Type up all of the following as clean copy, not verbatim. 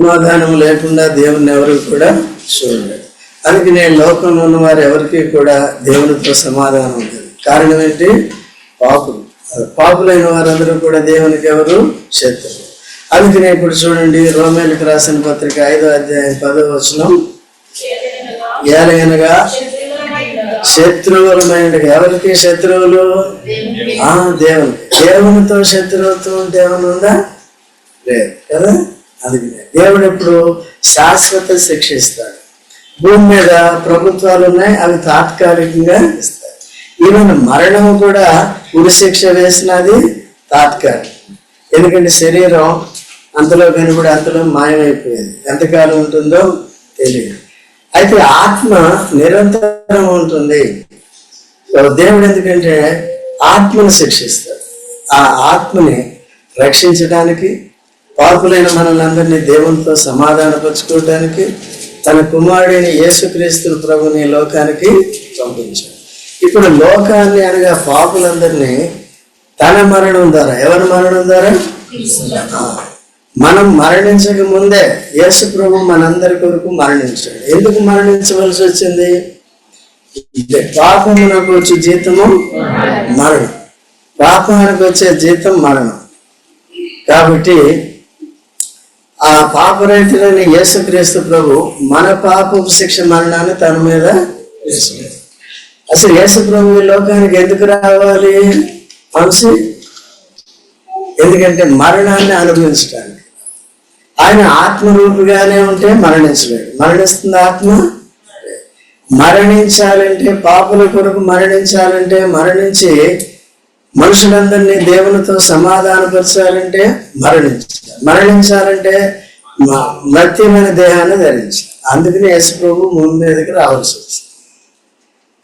సమాధానం లేకుండా దేవుని ఎవరికి కూడా చూడలేదు. అందుకనే లోకంలో ఉన్న వారు ఎవరికి కూడా దేవునితో సమాధానం ఉంటుంది. కారణం ఏంటి? పాపులు. పాపులైన వారందరూ కూడా దేవునికి ఎవరు? శత్రువు. అందుకనే ఇప్పుడు చూడండి, రోమేలకు రాసిన పత్రిక 5వ అధ్యాయం 10వ వచనం, ఏలయనగా శత్రువులమైన, ఎవరికి శత్రువులు? దేవునికి. దేవునితో శత్రువుత్వం ఉంటే ఏమైనా ఉందా? లేదు కదా. అందుకనే దేవుడు ఎప్పుడు శాశ్వత శిక్ష ఇస్తాడు. భూమి మీద ప్రభుత్వాలు ఉన్నాయి, అవి తాత్కాలికంగా ఇస్తాయి. ఈవెన్ మరణం కూడా ఉరిశిక్ష వేసినది తాత్కాలికం. ఎందుకంటే శరీరం అంతలో కనబడి అంతలో మాయమైపోయేది, ఎంతకాలం ఉంటుందో తెలియదు. అయితే ఆత్మ నిరంతరం ఉంటుంది. దేవుడు ఎందుకంటే ఆత్మను శిక్షిస్తాడు. ఆ ఆత్మని రక్షించడానికి, పాపులైన మనల్ని దేవునితో సమాధానపరచుకోవడానికి తన కుమారుడిని యేసుక్రీస్తు ప్రభుని లోకానికి పంపించాడు. ఇప్పుడు లోకాన్ని అనగా పాపులందరినీ తన మరణం ద్వారా, ఎవరి మరణం ద్వారా? మనం మరణించక ముందే యేసు ప్రభు మనందరి కొరకు మరణించాడు. ఎందుకు మరణించవలసి వచ్చింది? పాపమునకు వచ్చే జీతము మరణం, పాపానికి వచ్చే జీతం మరణం. కాబట్టి ఆ పాపరహితుడైన యేసుక్రీస్తు ప్రభు మన పాపపు శిక్ష మరణాన్ని తన మీద వేసుకున్నాడు. అసలు యేసు ప్రభు ఈ లోకానికి ఎందుకు రావాలి మనిషి? ఎందుకంటే మరణాన్ని అనుభవించడానికి. ఆయన ఆత్మరూపిగానే ఉంటే మరణించలేడు. మరణిస్తుంది ఆత్మ. మరణించాలంటే, పాపుల కొరకు మరణించాలంటే, మరణించి మనుషులందరినీ దేవునితో సమాధానపరచాలంటే మరణించాలంటే మర్త్యమైన దేహాన్ని ధరించాలి. అందుకని యేసు ప్రభు భూమి మీదకి రావాల్సి వచ్చింది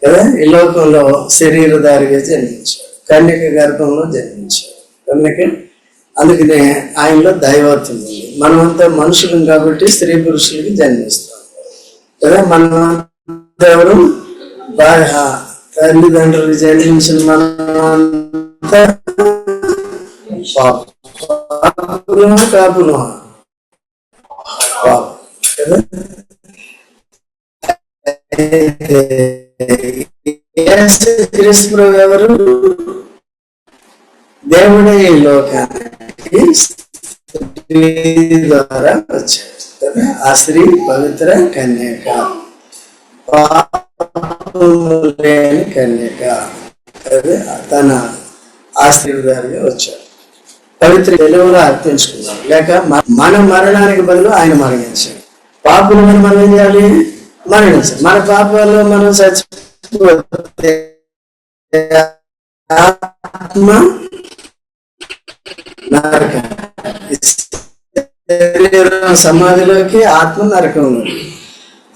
కదా. ఈ లోకంలో శరీరధారిగా జన్మించాడు, కన్యక గర్భంలో జన్మించాడు. అందుకనే ఆయనలో దైవత్వం ఉంది. మనమంతా మనుషులం కాబట్టి స్త్రీ పురుషులకి జన్మిస్తాం కదా. మనమంతా ఎవరు? తల్లిదండ్రులు జన్మించిన మనమంతా కాపులు కదా. క్రీస్తు ఎవరు? దేవుడే ఈ లోకానికి స్త్రీ ద్వారా వచ్చాడు కదా. ఆ స్త్రీ పవిత్ర కన్యక, లేని కన్యక. తన ఆ స్త్రీ ద్వారా వచ్చాడు. పవిత్ర వెలుగులో అర్పించుకున్నాడు. లేక మన మరణానికి బదులు ఆయన మరణించాడు. పాపులు మనం ఏం చేయాలి? మరణించాలి. మన పాపాల్లో మనం చచ్చిపోతే ఆత్మ నరకం, సమాధిలోకి ఆత్మ నరకంలో.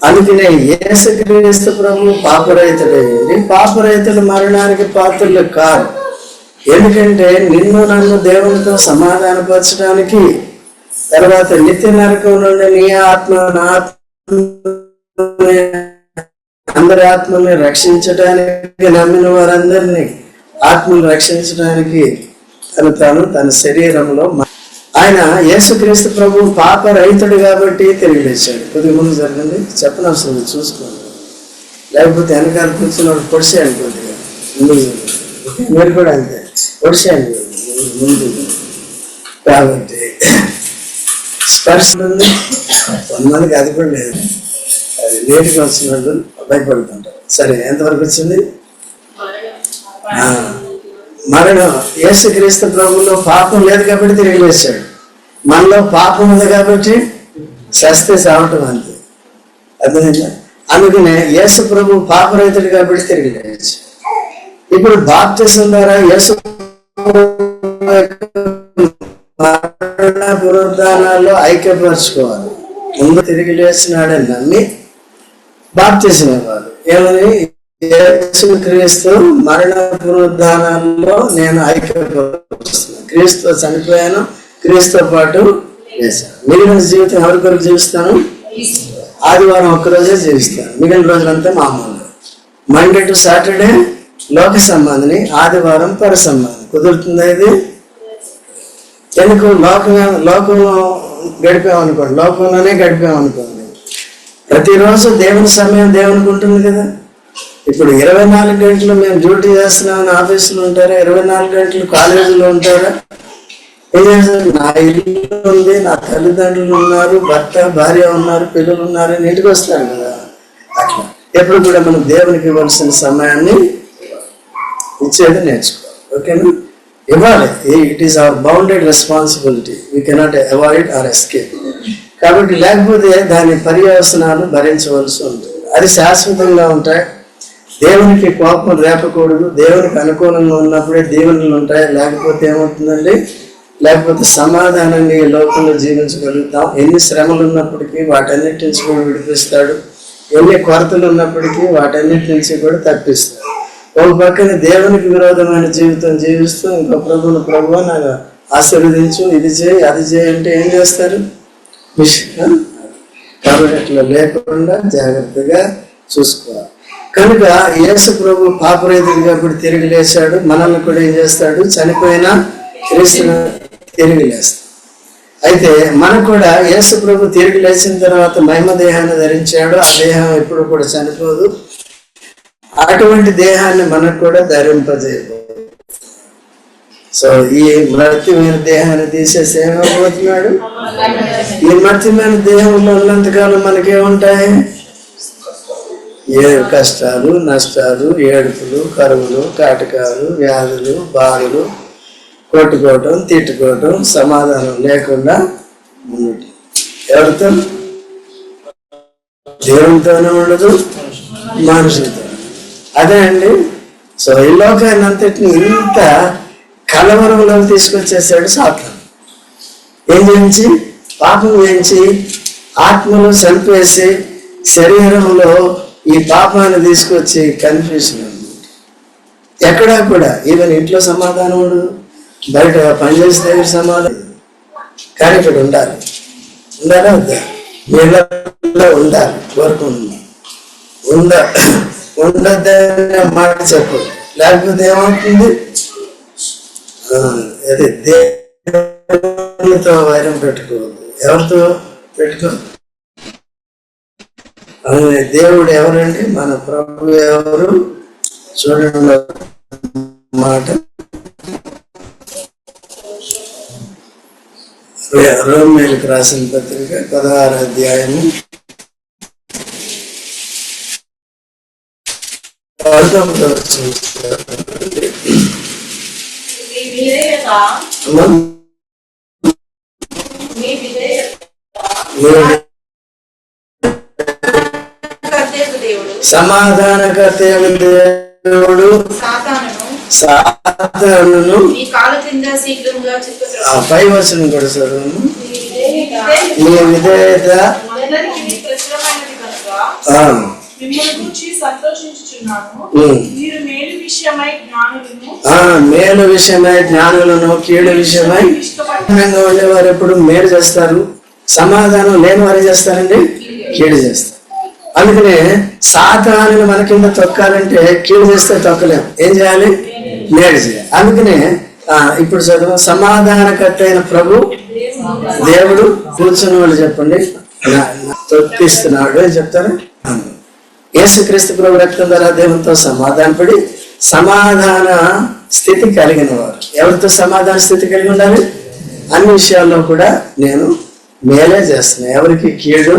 అందుకనే యేసుక్రీస్తు ప్రభు పాపరహితుడైంది. పాపరహితులు మరణానికి పాత్రలు కాదు. ఎందుకంటే నిన్ను నన్ను దేవునితో సమాధానపరచడానికి, తర్వాత నిత్య నరకం నుండి నీ ఆత్మ నా ఆత్మ అందరి ఆత్మల్ని రక్షించడానికి, నమ్మిన వారందరినీ ఆత్మను రక్షించడానికి తన శరీరంలో ఆయన యేసుక్రీస్తు ప్రభు పాపరహితుడు కాబట్టి తిరిగి లేచాడు. కొద్దిగా ముందు జరిగింది చెప్పనవసరం, చూసుకోండి. లేకపోతే వెనకాల కూర్చున్నాడు పొడిసేయండి కొద్దిగా ముందు. మీరు కూడా అంతే పొడిసేయండి ముందు. కాబట్టి స్పర్శ ఉంది. కొంతమందికి అది కూడా లేదు. అది లేటుగా వచ్చినట్టు భయపడుతుంటారు. సరే, ఎంతవరకు వచ్చింది? మరణం. యేసుక్రీస్తు ప్రభువులో పాపం లేదు కాబట్టి తిరిగి లేచాడు. మనలో పాపం ఉంది కాబట్టి చస్తే సావటం అంతే. అర్థమైందా? అందుకనే యేసు ప్రభు పాపరహితుడు కాబట్టి తిరిగి లేచాడు. ఇప్పుడు బాప్తిసం ద్వారా యేసు మరణ పునరుద్ధానాల్లో ఐక్యపరచుకోవాలి. ముందు తిరిగి లేచినాడని నమ్మి బాప్తిసం ఇవ్వాలి. ఏమని? యేసుక్రీస్తు మరణ పునరుద్ధానాల్లో నేను ఐక్యపరుస్తున్నాను. క్రీస్తు చనిపోయాను, క్రీస్తుతో పాటు లేచాను. మిగిలిన జీవితం ఎవరి కొరకు జీవిస్తాను? ఆదివారం ఒక్కరోజే జీవిస్తాను, మిగిలిన రోజులంతా మామూలుగా. మండే టు సాటర్డే లోక సంబంధిని, ఆదివారం పర సంబంధం. కుదురుతుందా ఇది? ఎందుకు? లోకంలో గడిపామనుకోండి, లోకంలోనే గడిపామనుకోండి. ప్రతిరోజు దేవుని సమయం దేవునికి ఉంటుంది కదా. ఇప్పుడు 24 గంటలు మేము డ్యూటీ చేస్తున్నామని ఆఫీసులో ఉంటారా? 24 గంటలు కాలేజీలో ఉంటారా? ఏం చేస్తారు? నా ఇల్లు ఉంది, నా తల్లిదండ్రులు ఉన్నారు, భర్త భార్య ఉన్నారు, పిల్లలు ఉన్నారు అని ఇంటికి వస్తారు కదా. అట్లా ఎప్పుడు కూడా మనం దేవునికి ఇవ్వాల్సిన సమయాన్ని ఇచ్చేది నేర్చుకోవాలి. ఓకేనా? ఇవ్వాలి. It is our bounded responsibility. We cannot avoid or escape. కాబట్టి లేకపోతే దాని పర్యవసనాలు భరించవలసి ఉంటుంది. అది శాశ్వతంగా ఉంటాయి. దేవునికి కోపం రేపకూడదు. దేవునికి అనుకూలంగా ఉన్నప్పుడే దీవెనలు ఉంటాయి. లేకపోతే ఏమవుతుందండి? లేకపోతే సమాధానంగా ఈ లోకంలో జీవించగలుగుతాం. ఎన్ని శ్రమలు ఉన్నప్పటికీ వాటన్నిటి నుంచి కూడా విడిపిస్తాడు. ఎన్ని కొరతలు ఉన్నప్పటికీ వాటన్నిటి నుంచి కూడా తప్పిస్తాడు. ఒక పక్కన దేవునికి విరోధమైన జీవితం జీవిస్తూ ఇంకో ప్రభు నాకు ఆశీర్వదించు, ఇది చేయి, అది చేయి అంటే ఏం చేస్తారు? కాబట్టి అట్లా లేకుండా జాగ్రత్తగా చూసుకోవాలి. కనుక యేసు ప్రభు పాపరేతుడిగా ఇప్పుడు తిరిగి లేచాడు. మనల్ని కూడా ఏం చేస్తాడు? చనిపోయినా క్రీస్తును తిరిగి లేస్తాడు. అయితే మనకు కూడా యేసు ప్రభు తిరిగి లేచిన తర్వాత మహిమ దేహాన్ని ధరించాడు. ఆ దేహం ఎప్పుడు కూడా చనిపోదు. అటువంటి దేహాన్ని మనకు కూడా ధరింపజేయబోదు. సో ఈ మర్త్యమైన దేహాన్ని తీసేసి ఏమైపోతున్నాడు? ఈ మర్త్యమైన దేహంలో ఉన్నంతకాలం మనకేముంటాయి? కష్టాలు, నష్టాలు, ఏడుపులు, కరువులు, కాటకాలు, వ్యాధులు, బాధలు, కొట్టుకోవటం, తిట్టుకోవటం, సమాధానం లేకుండా ఉండటం. ఎవరితో? దేవునితోనే ఉండదు, మనుషులతో. అదే అండి. సో ఈ లోకాన్ని అంతటిని ఇంత కలవరంలో తీసుకొచ్చేసాడు సాతాను. ఏం చేయించి? పాపం చేయించి ఆత్మను చంపేసి శరీరంలో ఈ పాపాన్ని తీసుకొచ్చి కన్ఫ్యూషన్ అనమాట. ఎక్కడా కూడా ఈవెన్ ఇంట్లో సమాధానం ఉండదు, బయట పనిచేసే దగ్గర సమాధానం. కానీ ఇక్కడ ఉండాలి. ఉండాలా వద్దా? మీలో ఉండాలి. కోరుకుంటున్నా ఉండద్దనే మాట చెప్పు. లేకపోతే ఏమవుతుంది? అదే దేవునితో వైరం పెట్టుకోవద్దు. ఎవరితో పెట్టుకో? దేవుడు ఎవరండి? మన ప్రభు ఎవరు? చూడండి మాట. రోమీయులకు రాసిన పత్రిక 16వ అధ్యాయము 19వ వచనం. సమాధానకర్త దేవుడు సాతానును పై వచనం కూడా చదువు. నీ విధేయత మేలు విషయమై జ్ఞానులను, కీడు విషయమై ఉండేవారు ఎప్పుడు మేలు చేస్తారు. సమాధానం లేని వారు చేస్తారండి, కీడు చేస్తారు. అందుకనే సాతానుని మన కింద తొక్కాలంటే కీడు చేస్తే తొక్కలేం. ఏం చేయాలి? మేలు చేయాలి. అందుకనే ఇప్పుడు చదువు. సమాధానకర్త అయిన ప్రభు దేవుడు కూర్చున్న వాళ్ళు చెప్పండి తొక్కిస్తున్నాడు అని చెప్తారు. యేసుక్రీస్తు ప్రభు రక్తం ద్వారా దేవునితో సమాధానపడి సమాధాన స్థితి కలిగిన వారు. ఎవరితో సమాధాన స్థితి కలిగి ఉండాలి? అన్ని విషయాల్లో కూడా నేను మేలే చేస్తున్నా, ఎవరికి కీడు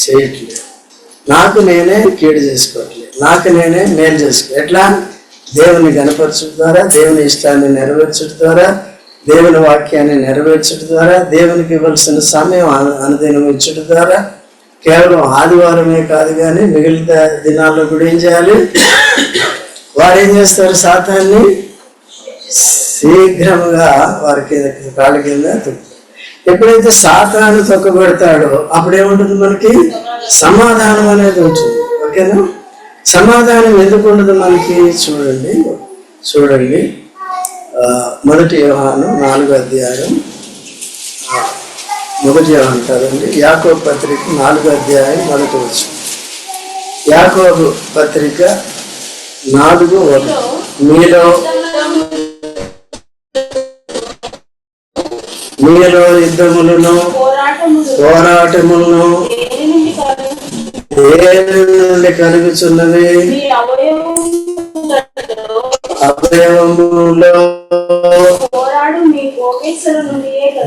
చేయట్లేదు. నాకు నేనే కీడు చేసుకోవట్లేదు, నాకు నేనే మేలు చేసుకో. ఎట్లా? దేవుని గణపరచడం ద్వారా, దేవుని ఇష్టాన్ని నెరవేర్చడం ద్వారా, దేవుని వాక్యాన్ని నెరవేర్చడం ద్వారా, దేవునికి ఇవ్వాల్సిన సమయం అనుదినం ఇచ్చడం ద్వారా, కేవలం ఆదివారమే కాదు కానీ మిగిలిన దినాల్లో కూడా ఏం చేయాలి? వారు ఏం చేస్తారు? సాతాన్ని శీఘ్రముగా వారికి కాళ్ళ కింద తొక్కుతారు. ఎప్పుడైతే సాతాను తొక్కబెడతాడో అప్పుడేముంటుంది? మనకి సమాధానం అనేది ఉంటుంది. ఓకేనా? సమాధానం ఎందుకు ఉండదు మనకి? చూడండి 1 యోహాను 4వ అధ్యాయం 1 యోహాను కాదండి, యాకోబు పత్రిక 4వ అధ్యాయం 1వ వచనం. యాకోబు పత్రిక 4:1. మీలో మీలో యుద్ధములను పోరాటములను దేని నుండి కలుగుచున్నవి? అవయవములో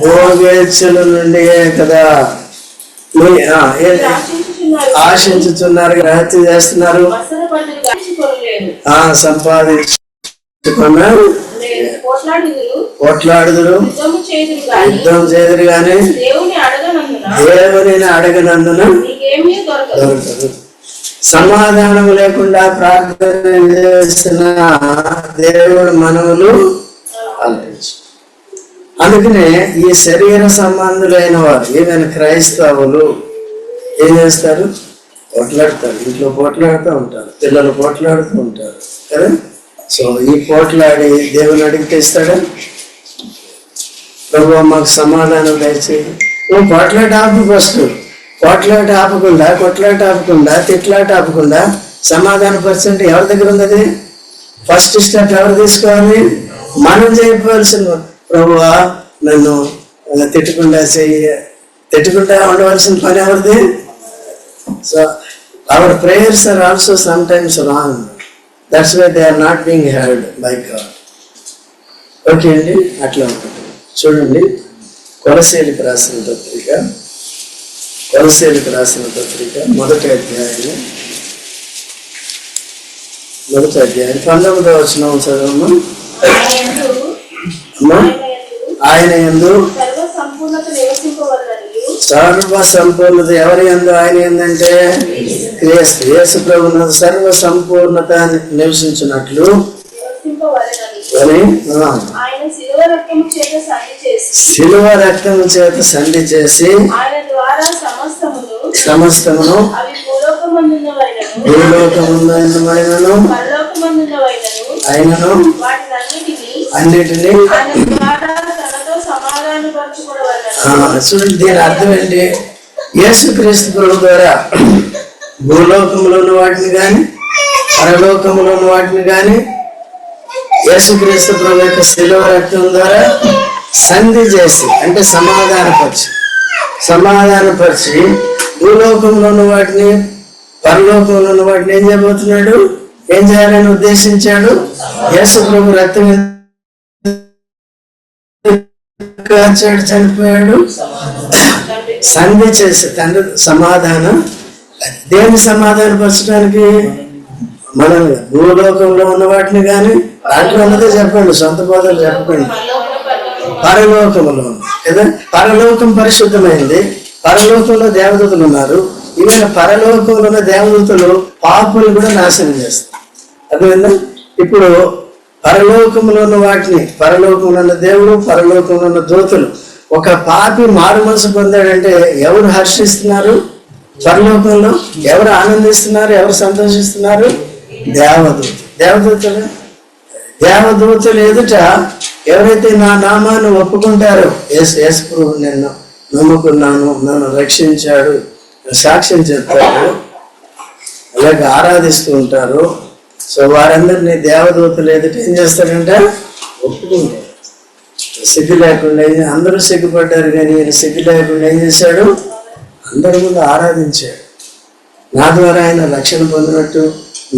భోగేచ్ఛల నుండియే కదా. ఆశించుతున్నారు, హత్య చేస్తున్నారు, సంపాదించుకున్నారు, పోట్లాడుదురు, యుద్ధం చేదురు గాని దేవుని అడగనందున దొరకదు. సమాధానం లేకుండా ప్రార్థన చేసిన దేవుడు మనవులు ఆలకించు. అందుకనే ఈ శరీర సంబంధులైన వారు, ఏదైనా క్రైస్తవులు ఏం చేస్తారు? పోట్లాడతారు, ఇంట్లో పోట్లాడుతూ ఉంటారు, పిల్లలు పోట్లాడుతూ ఉంటారు కదా. సో ఈ పోట్లాడి దేవుని అడిగితే ఇస్తాడా? ప్రభు మాకు సమాధానం దయచేయి. నువ్వు పోట్లాట ఆపు. ఫస్ట్ పోట్లాట ఆపకుండా, కొట్లాట ఆపకుండా, తిట్లాట ఆపకుండా సమాధాన పర్సెంట్ ఎవరి దగ్గర ఉంది? అది ఫస్ట్ స్టెప్ ఎవరు తీసుకోవాలి? మనం చేయవలసిన. ప్రభువా నన్ను తిట్టకుండా ఉండవలసిన పని ఎవరిది? So our prayers are also some times wrong. That's why they are not being heard by God. Okay అండి, అట్లా ఉంటుంది. చూడండి, కొలస్సీయులకు రాసిన పత్రిక మొదటి అధ్యాయం 19వ వచనం చదవము. ఆయన యందు సర్వ సంపూర్ణత. ఎవరి యందు? ఆయన ఏందంటే క్రీస్తు యేసు ప్రభువు సర్వ సంపూర్ణత నివసించినట్లు శిలువ రక్తము చేత సంధి చేసి సమస్తమును భూలోకమందున్నవైనను ఆయనను అన్నిటినీ. చూడండి, దీని అర్థం ఏంటి? యేసుక్రీస్తు ప్రభు ద్వారా భూలోకంలో ఉన్న వాటిని కానీ పరలోకంలో ఉన్న వాటిని కానీ యేసుక్రీస్తు ప్రభు యొక్క శిలువ రక్తం ద్వారా సంధి చేసి, అంటే సమాధానపరిచి భూలోకంలో ఉన్న వాటిని పరలోకంలో ఉన్న వాటిని ఏం చేయబోతున్నాడు? ఏం చేయాలని ఉద్దేశించాడు? యేసు ప్రభు రక్తం కాచాడు, చనిపోయాడు, సంధి చేసి తండ్రి సమాధానం. దేన్ని సమాధానపరచడానికి? మనం భూలోకంలో ఉన్న వాటిని కానీ, దాంట్లో ఉన్నదే చెప్పండి, సొంత బోధలు చెప్పండి. పరలోకంలో కదా, పరలోకం పరిశుద్ధమైంది, పరలోకంలో దేవదూతలు ఉన్నారు. ఈవెన్ పరలోకంలో ఉన్న దేవదూతలు పాపులు కూడా నాశనం చేస్తారు. అర్థమైందా? ఇప్పుడు పరలోకంలో ఉన్న వాటిని, పరలోకంలో ఉన్న దేవుడు, పరలోకంలో ఉన్న దూతలు, ఒక పాపి మారు మనసు పొందాడంటే ఎవరు హర్షిస్తున్నారు? పరలోకంలో ఎవరు ఆనందిస్తున్నారు? ఎవరు సంతోషిస్తున్నారు? దేవదూతలు ఎదుట ఎవరైతే నా నామాన్ని ఒప్పుకుంటారో, యేసు ప్రభువు నిన్ను నమ్ముకున్నాను, నన్ను రక్షించాడు, సాక్ష్యం చెప్తారు, అలాగే ఆరాధిస్తూ ఉంటారు. సో వారందరినీ దేవదూతలు ఎదుట ఏం చేస్తాడంటే ఒప్పుకుంటారు. సిగ్గు లేకుండా, అందరూ సిగ్గుపడ్డారు కానీ ఈయన సిగ్గు లేకుండా ఏం చేశాడు? అందరి ముందు ఆరాధించాడు. నా ద్వారా ఆయన రక్షణ పొందినట్టు,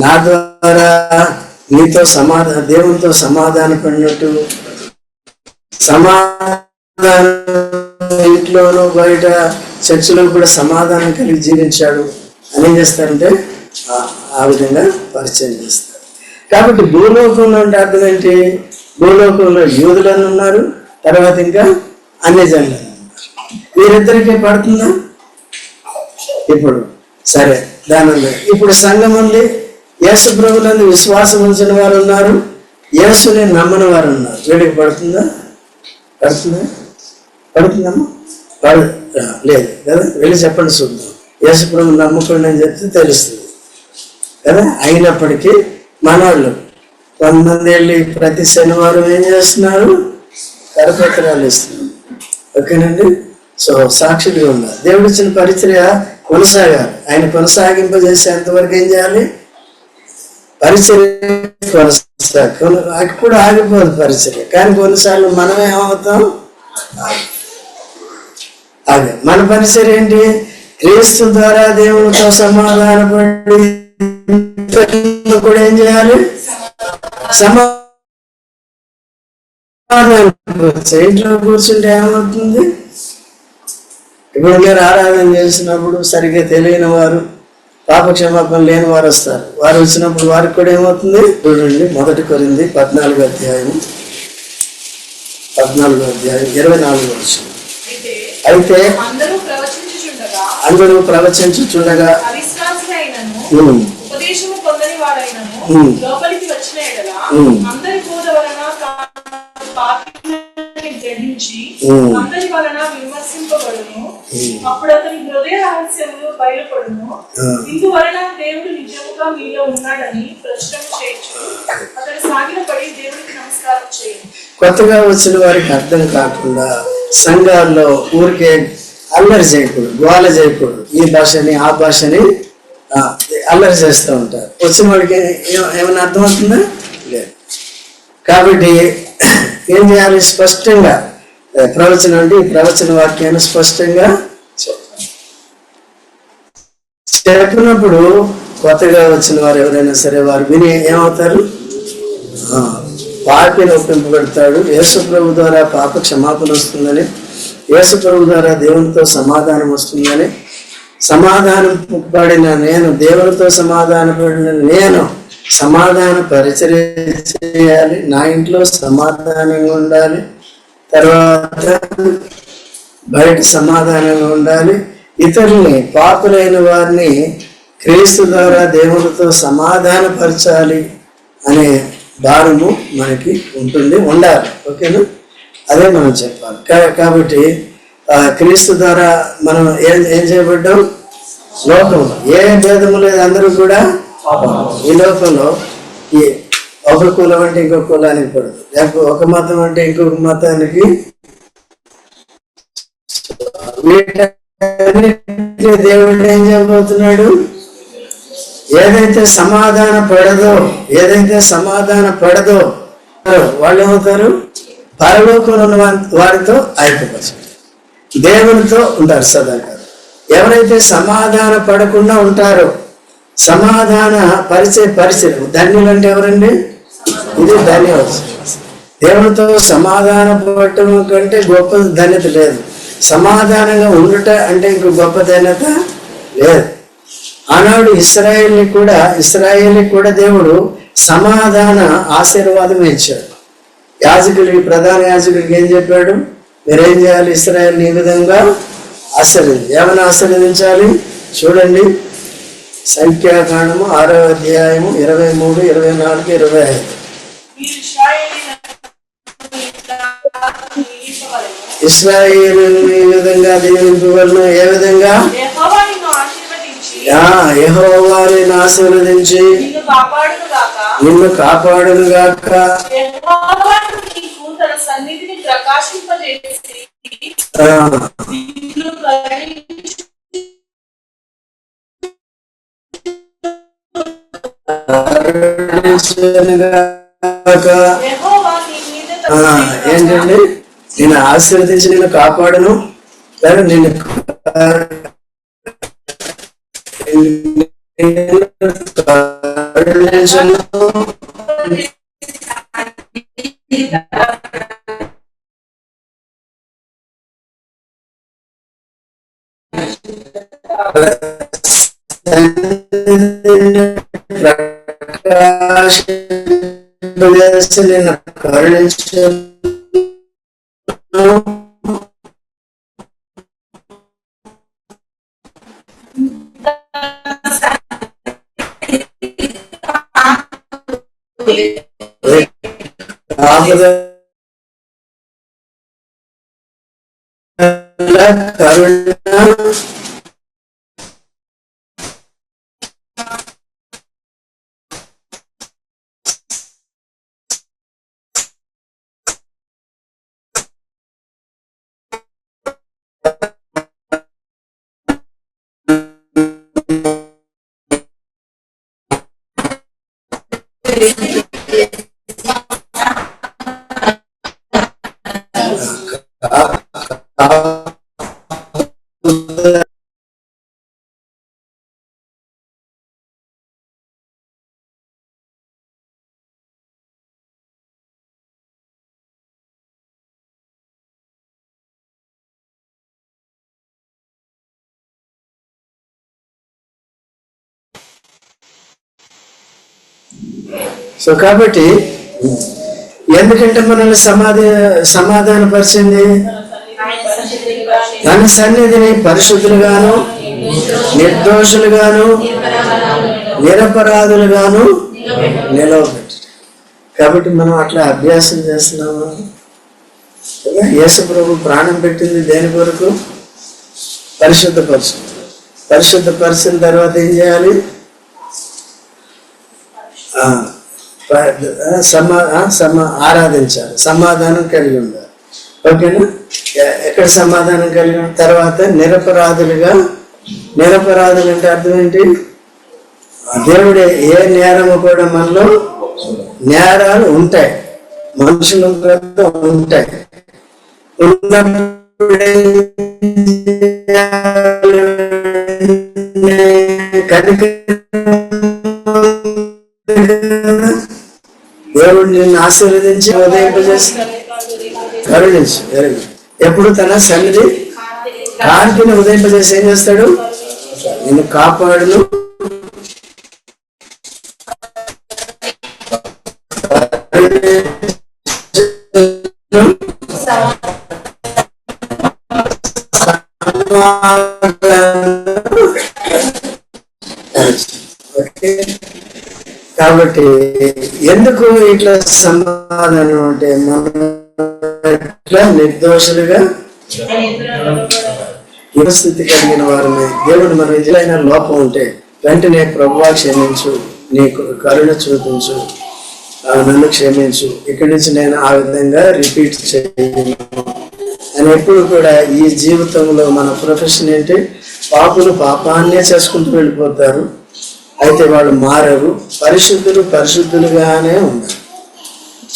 నా ద్వారా నీతో దేవునితో సమాధాన పడినట్టు, సమాధానం ఇంట్లోనూ బయట చర్చిలో కూడా సమాధానం కలిగి జీవించాడు అని ఏం చేస్తారంటే ఆ విధంగా పరిచయం చేస్తారు. కాబట్టి భూలోకంలో అంటే అర్థం ఏంటి? భూలోకంలో యూదులను ఉన్నారు, తర్వాత ఇంకా అన్యజనులను ఉన్నారు. వీరిద్దరికీ పడుతుందా? ఇప్పుడు సరే, దాని ఇప్పుడు సంఘం ఉంది. యేసు ప్రభువునందు విశ్వాసం ఉంచిన వారు ఉన్నారు, యేసుని నమ్మని వారు ఉన్నారు. వీడికి పడుతుందా? పడుతుందమ్మా? లేదు కదా. వెళ్ళి చెప్పండి చూద్దాం. యేసు ప్రభువుని నమ్ముకోండి అని చెప్తే తెలుస్తుంది కదా. అయినప్పటికీ మనవాళ్ళు కొంతమంది వెళ్ళి ప్రతి శనివారం ఏం చేస్తున్నారు? కరపత్రాలు ఇస్తున్నారు. ఓకేనండి. సో సాక్షులుగా ఉన్నారు. దేవుడు ఇచ్చిన పరిచర్య కొనసాగాలి. ఆయన కొనసాగింపజేసేంతవరకు ఏం చేయాలి? పరిచర్య అప్పుడు ఆగిపోదు పరిచర్య. కానీ కొన్నిసార్లు మనమేమవుతాం? అదే మన పరిసర ఏంటి? క్రీస్తు ద్వారా దేవునితో సమాధానపడి కూడా ఏం చేయాలి? సమాధానం. ఇంట్లో కూర్చుంటే ఏమవుతుంది? ఇప్పుడు మీరు ఆరాధన చేసినప్పుడు సరిగ్గా తెలియని వారు, పాపక్షమాపణ లేని వారు వస్తారు. వారు వచ్చినప్పుడు వారికి కూడా ఏమవుతుంది? చూడండి, 1 కొరింథీ 14వ అధ్యాయం 24వ వచనం. అయితే అందరూ ప్రవచించుచుండగా ఉపదేశము పొందని వాడైనను లోపలికి వచ్చిన ఎడల అందరి బోధ వలన గ్రహించి అందరి వలన విమర్శింపబడును. అప్పుడు అతని హృదయ రహస్యములు బయలుపడును. ఇందువలన దేవుడు నిజముగా మీలో ఉన్నాడని ప్రశ్న చేయొచ్చు. అతను సాగిలపడి దేవుడికి నమస్కారం చేయండి. కొత్తగా వచ్చిన వారికి అర్థం కాకుండా సంఘాల్లో ఊరికే అల్లరి చేయకూడదు, గోల చేయకూడదు. ఈ భాషని ఆ భాషని అల్లరి చేస్తూ ఉంటారు. వచ్చిన వాడికి ఏమైనా అర్థమవుతుందా? లేదు. కాబట్టి ఏం చేయాలి? స్పష్టంగా ప్రవచనం అంటే ఈ ప్రవచన వాక్యాన్ని స్పష్టంగా చెప్పినప్పుడు కొత్తగా వచ్చిన వారు ఎవరైనా సరే వారు విని ఏమవుతారు? పాపిని ఒప్పింపబడతాడు. యేసు ప్రభు ద్వారా పాప క్షమాపణ వస్తుందని, యేసు ప్రభు ద్వారా దేవునితో సమాధానం వస్తుందని, సమాధానం పడిన నేను, దేవునితో సమాధాన పడిన నేను సమాధాన పరిచర్య చేయాలి, నా ఇంట్లో సమాధానంగా ఉండాలి, తర్వాత బయట సమాధానంగా ఉండాలి, ఇతరుల్ని పాపులైన వారిని క్రీస్తు ద్వారా దేవునితో సమాధానపరచాలి అనే భారము మనకి ఉంటుంది, ఉండాలి. ఓకేనా? అదే మనం చెప్పాలి. కాబట్టి క్రీస్తు ద్వారా మనం ఏం చేయబడ్డాం? లోకంలో ఏ భేదము లేదు, అందరూ కూడా ఈ లోకంలో ఈ ఒక కులం అంటే ఇంకొక కులానికి పడదు, లేకపోతే ఒక మతం అంటే ఇంకొక మతానికి. దేవుడు ఏం చేయబోతున్నాడు? ఏదైతే సమాధాన పడదో వాళ్ళు ఏమవుతారు? పరలోకంలో ఉన్న వారితో ఐక్యపరచారు, దేవునితో ఉంటారు సదాకాలం. ఎవరైతే సమాధాన పడకుండా ఉంటారో, సమాధాన పరిచయం ధన్యులు అంటే ఎవరండి? ఇది ధన్యవాదం. దేవునితో సమాధాన పడటం కంటే గొప్ప ధన్యత లేదు. సమాధానంగా ఉండుట అంటే ఇంకో గొప్ప ధన్యత లేదు. ఆనాడు ఇశ్రాయేల్ని కూడా దేవుడు సమాధాన ఆశీర్వాదం ఇచ్చాడు. యాజకులకి, ప్రధాన యాజకుడికి ఏం చెప్పాడు? మీరేం చేయాలి? ఇశ్రాయేల్ని ఈ విధంగా ఏమైనా ఆశీర్వదించాలి. చూడండి, సంఖ్యాకాండము 6వ అధ్యాయము 23, 24, 25. ఇశ్రాయేలు ఈ విధంగా దీవింపవలెను. ఏ విధంగా? యెహోవా నిన్ను ఆశీర్వదించి నిన్ను కాపాడును గాక. ఏంటండి? నేను ఆశీర్వదించి నిన్ను కాపాడును, లేదా నిన్ను నిన్ను కరుణించు. సో కాబట్టి ఎందుకంటే మనల్ని సమాధానపరిచింది తన సన్నిధిని పరిశుద్ధులుగాను నిర్దోషులుగాను నిరపరాధులుగాను నిలవబెట్టు. కాబట్టి మనం అట్లా అభ్యాసం చేస్తున్నాము. యేసు ప్రభు ప్రాణం పెట్టింది దేని కొరకు? పరిశుద్ధపరిచిన తర్వాత ఏం చేయాలి? ఆరాధించాలి, సమాధానం కలిగి ఉండాలి. ఓకేనా? ఎక్కడ సమాధానం కలిగి తర్వాత నిరపరాధులు అంటే అర్థం ఏంటి? దేవుడే ఏ నేరము కూడా మనలో నేరాలు ఉంటాయి, మనుషులు ఉంటాయి. దేవుడు నిన్ను ఆశీర్వదించి ఉదయింపజేసి కరుణించు. ఎప్పుడు తన సన్నిధి కాంతిని ఉదయింపజేసి ఏం చేస్తాడు? నిన్ను కాపాడును, కాబట్టి ఎందుకు ఇట్లా సమాధానం అంటే మనం నిర్దోషులుగా స్థితి కలిగిన వారమే. దేవుడు మన విధులైన లోపం ఉంటే వెంటనే ప్రభువా క్షమించు, నీకు కరుణ చూపించు, నన్ను క్షమించు, ఇక్కడి నుంచి నేను ఆ విధంగా రిపీట్ చేయను అని ఎప్పుడు కూడా. ఈ జీవితంలో మన ప్రొఫెషన్ ఏంటి? పాపులు పాపాన్నే చేసుకుంటూ వెళ్ళిపోతారు, అయితే వాళ్ళు మారరు. పరిశుద్ధులుగానే ఉన్నారు.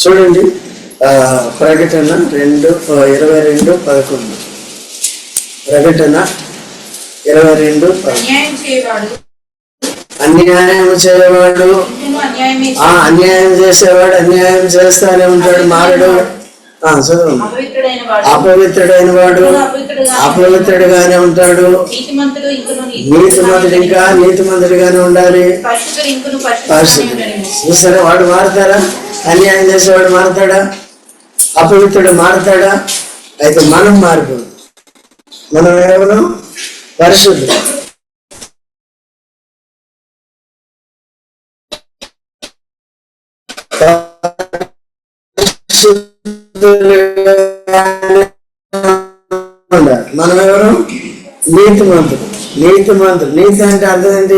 చూడండి ప్రకటన 22:11. ప్రకటన 22:11. అన్యాయం చేయవాడు అన్యాయం చేసేవాడు అన్యాయం చేస్తానే ఉంటాడు, మారడు. చదువు. అపవిత్రుడైన వాడు అపవిత్రుడుగానే ఉంటాడు, నీతిమంతుడు ఇంకా నీతిమంతుడిగానే ఉండాలి. చూసారా? వాడు మారుతారా? అన్యాయం చేసేవాడు మారుతాడా? అపవిత్రుడు మారుతాడా? అయితే మనం మారిపోదు. మనం ఎవరు? పరిశుద్ధులు. మనం ఎవరు? నీతిమంతుడు. నీతి అంటే అర్థం ఏంటి?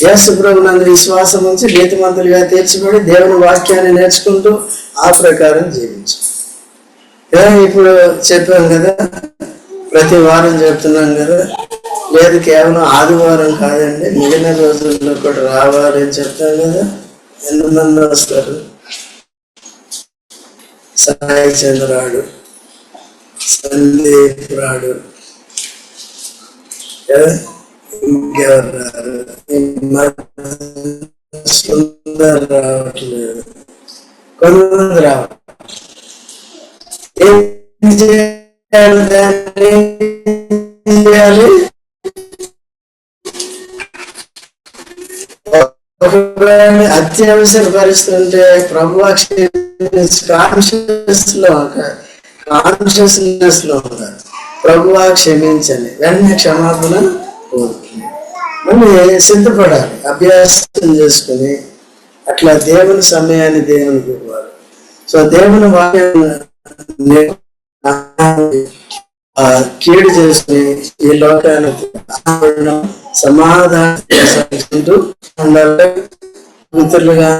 యేసు ప్రభునందు విశ్వాసం ఉంచి నీతిమంతులుగా తీర్చబడి దేవుని వాక్యాన్ని నేర్చుకుంటూ ఆ ప్రకారం జీవించు. ఇప్పుడు చెప్పాం కదా, ప్రతి వారం చెప్తున్నాం కదా. లేదు కేవలం ఆదివారం కాదండి, మిగిలిన రోజుల్లో కూడా రావాలి అని చెప్తాం కదా. ఎంతమంది వస్తారు? సాయి చంద్రాడు, సందీప్ రాడు, ఇంకెవరు రారు, సుందర్ రావట్లేదు, కొంతమంది రావాలి. ఏం చేయాలి? అత్యవసర పరిస్థితి ప్రభువా కాన్షియస్నెస్ లో ఉన్నారు. ప్రభువా క్షమించండి, వెంటనే క్షమాపణ కోరుతుంది. మళ్ళీ సిద్ధపడాలి, అభ్యాసం చేసుకుని అట్లా దేవుని సమయాన్ని దేవునికి ఇవ్వాలి. సో దేవుని వాక్యాన్ని కీడు చేసుకుని ఈ లోకానికి సమాధానం ఉండాలి. మిత్రులుగా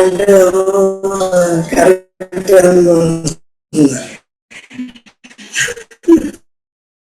అంటే కరెక్ట్